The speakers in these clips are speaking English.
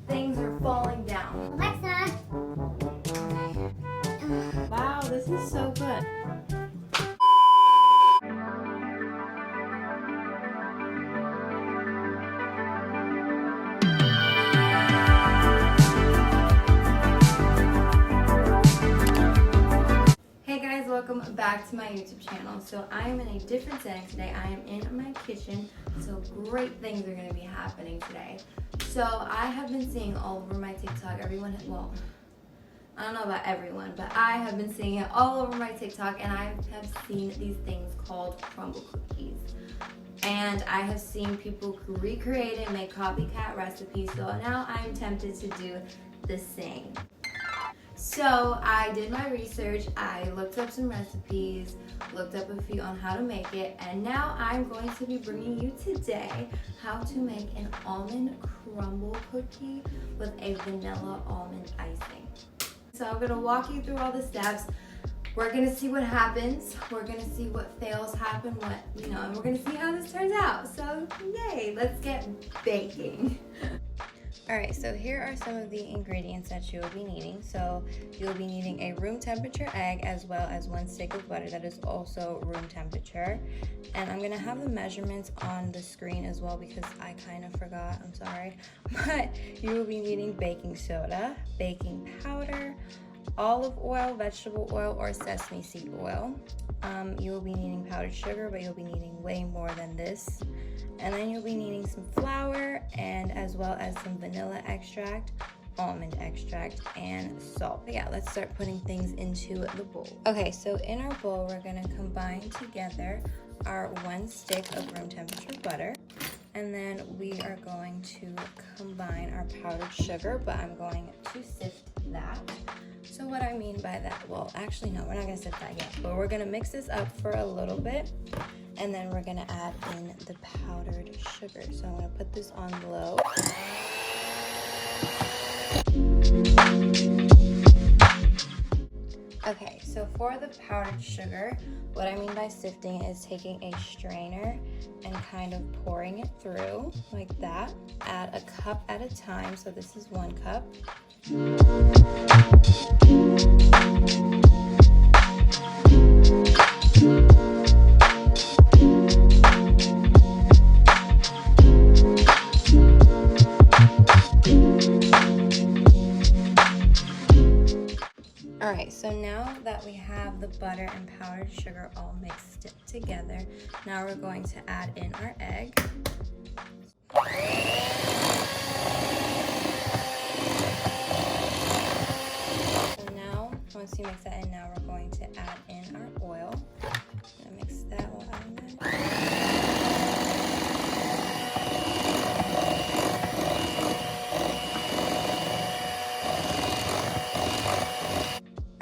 things are falling down. Alexa. Wow, this is so good. Hey guys, welcome back to my YouTube channel. So I am in a different setting today. I am in my kitchen, so great things are going to be happening today. So I have been seeing all over my TikTok, well, I don't know about everyone, but I have been seeing it all over my TikTok, and I have seen these things called crumble cookies. And I have seen people recreate and make copycat recipes, so now I'm tempted to do the same. So I did my research, I looked up some recipes, looked up a few on how to make it, and now I'm going to be bringing you today how to make an almond crumble cookie with a vanilla almond icing. So I'm gonna walk you through all the steps. We're gonna see what happens. We're gonna see what fails happen, and we're gonna see how this turns out. So yay, let's get baking. Alright, so here are some of the ingredients that you will be needing. So you'll be needing a room temperature egg as well as 1 stick of butter that is also room temperature. And I'm gonna have the measurements on the screen as well because I kind of forgot, I'm sorry. But you will be needing baking soda, baking powder, olive oil, vegetable oil, or sesame seed oil. You will be needing powdered sugar, but you'll be needing way more than this. And then you'll be needing some flour and as well as some vanilla extract, almond extract, and salt. But yeah, let's start putting things into the bowl. Okay, so in our bowl, we're gonna combine together our 1 stick of room temperature butter. And then we are going to combine our powdered sugar, but I'm going to sift that. So what I mean by that, well, actually no, we're not gonna sift that yet, but we're gonna mix this up for a little bit, and then we're gonna add in the powdered sugar. So I'm gonna put this on low. Okay, so for the powdered sugar, what I mean by sifting is taking a strainer and kind of pouring it through like that. Add a cup at a time, so this is 1 cup. Alright, so now that we have the butter and powdered sugar all mixed together, now we're going to add in our egg. So now, once you mix that in, now we're going to add in our oil. I'm gonna mix that while adding that.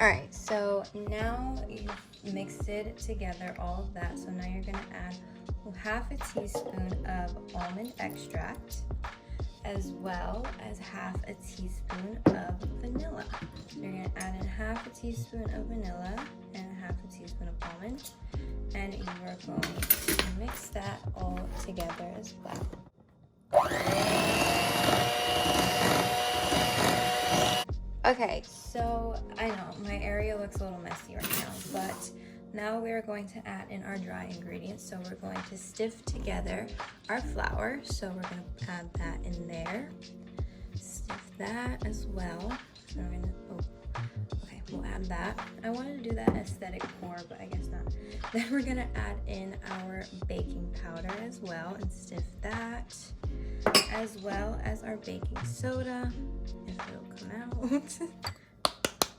Alright, so now you've mixed it together, all of that. So now you're going to add 1/2 teaspoon of almond extract, as well as 1/2 teaspoon of vanilla. So you're going to add in 1/2 teaspoon of vanilla and 1/2 teaspoon of almond. And you are going to mix that all together as well. Okay, so I know my area looks a little messy right now, but now we're going to add in our dry ingredients. So we're going to stiff together our flour. So we're going to add that in there. Stiff that as well. So we're going to, okay, we'll add that. I wanted to do that aesthetic pour, but I guess not. Then we're going to add in our baking powder as well and stiff that, as well as our baking soda, if it'll come out.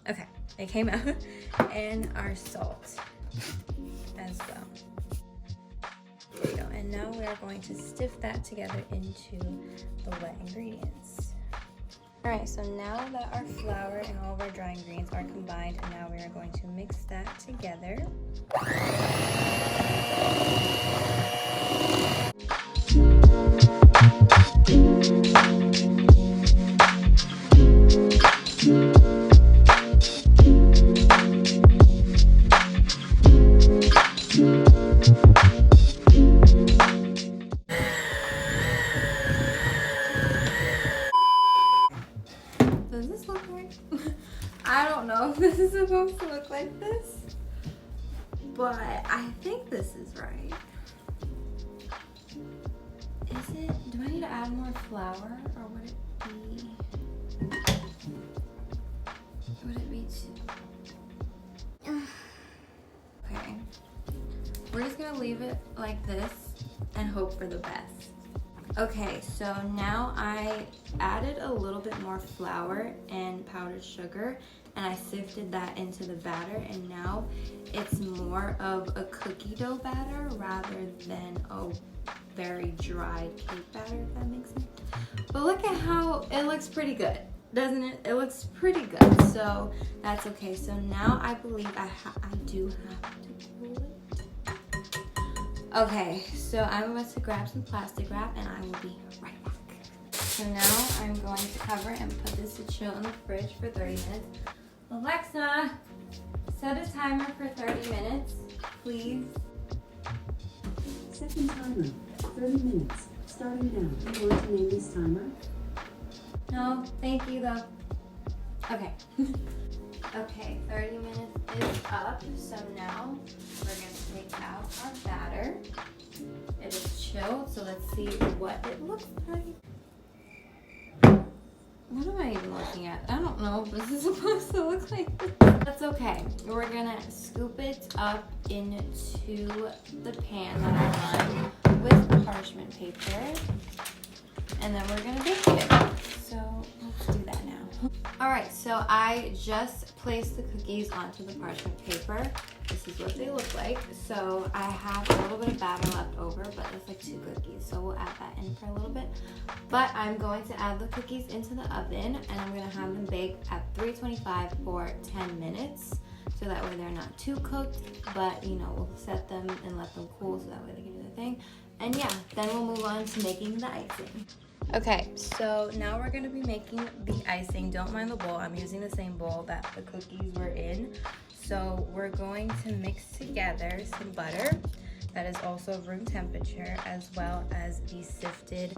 Okay, it came out. And our salt as well. There we go. And now we are going to stiff that together into the wet ingredients. Alright, so now that our flour and all of our dry ingredients are combined, and now we are going to mix that together. this look like? I don't know if this is supposed to look like this, but I think this is right. Is it? Do I need to add more flour, or would it be? Would it be too? Okay. We're just gonna leave it like this and hope for the best. Okay, so now I added a little bit more flour and powdered sugar, and I sifted that into the batter, and now it's more of a cookie dough batter rather than a very dry cake batter, if that makes sense. But look at how it looks pretty good, doesn't it? It looks pretty good, so that's okay. So now I believe I do have to pull it. Okay, so I'm about to grab some plastic wrap and I will be right back. So now I'm going to cover it and put this to chill in the fridge for 30 minutes. Alexa, set a timer for 30 minutes, please. Second timer, 30 minutes, starting now. You want to name this timer? No, thank you though. Okay. Okay, 30 minutes is up, so now we're going to take out our batter. It is chilled, so let's see what it looks like. What am I even looking at? I don't know if this is supposed to look like this. That's okay. We're going to scoop it up into the pan that I run with parchment paper, and then we're going to bake it. So let's do that now. Alright, so I just placed the cookies onto the parchment paper. This is what they look like. So I have a little bit of batter left over, but it's like 2 cookies, so we'll add that in for a little bit. But I'm going to add the cookies into the oven, and I'm going to have them bake at 325 for 10 minutes. So that way they're not too cooked, but you know, we'll set them and let them cool so that way they can do their thing. And yeah, then we'll move on to making the icing. Okay, so now we're going to be making the icing. Don't mind the bowl. I'm using the same bowl that the cookies were in. So we're going to mix together some butter that is also room temperature, as well as the sifted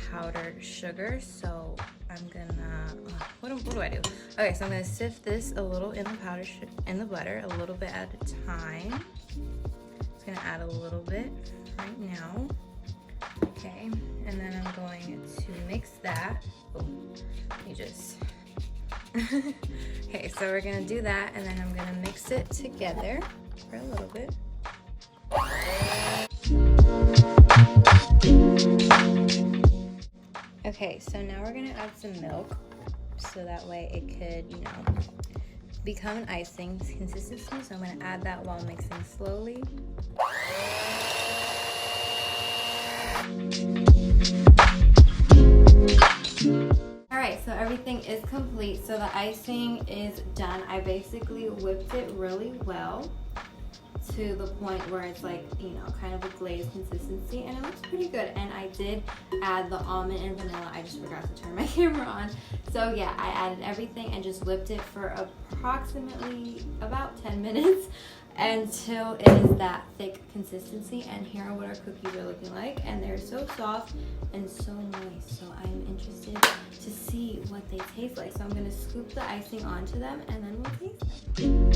powdered sugar. So I'm gonna, what do I do? Okay, so I'm gonna sift this a little in the butter, a little bit at a time. Just gonna add a little bit right now. Okay, and then I'm going to mix that. Oh, you just. Okay, so we're gonna do that, and then I'm gonna mix it together for a little bit. Okay, so now we're gonna add some milk, so that way it could, you know, become an icing consistency. So I'm gonna add that while mixing slowly. Alright, so everything is complete. So the icing is done. I basically whipped it really well to the point where it's like, you know, kind of a glazed consistency, and it looks pretty good. And I did add the almond and vanilla. I just forgot to turn my camera on. So yeah, I added everything and just whipped it for approximately about 10 minutes until it is that thick consistency. And here are what our cookies are looking like, and they're so soft and so moist. So I'm interested to see what they taste like. So I'm going to scoop the icing onto them, and then we'll taste them.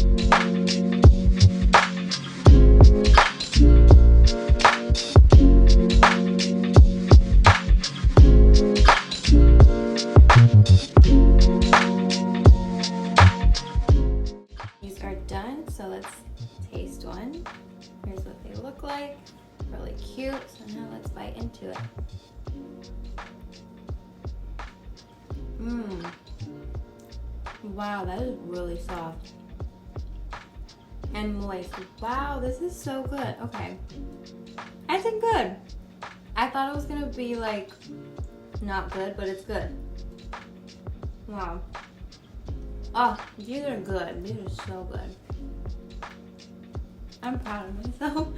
These are done, so let's taste one. Here's what they look like. Really cute. So now let's bite into it. Wow, that is really soft and moist. Wow, this is so good. Okay, I think good. I thought it was gonna be like not good, but it's good. Wow. Oh, these are good. These are so good. I'm proud of myself.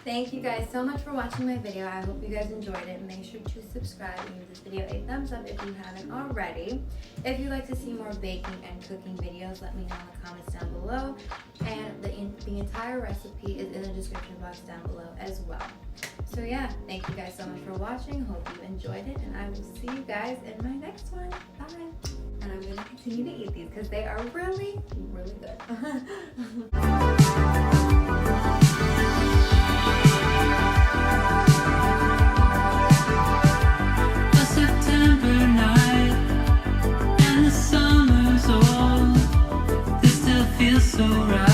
Thank you guys so much for watching my video. I hope you guys enjoyed it. Make sure to subscribe and give this video a thumbs up if you haven't already. If you'd like to see more baking and cooking videos, let me know in the comments down below. And the entire recipe is in the description box down below as well. So yeah, thank you guys so much for watching. Hope you enjoyed it, and I will see you guys in my next one. Bye. And I'm gonna continue to eat these because they are really, really good. A September night and the summer's old. This still feels so right.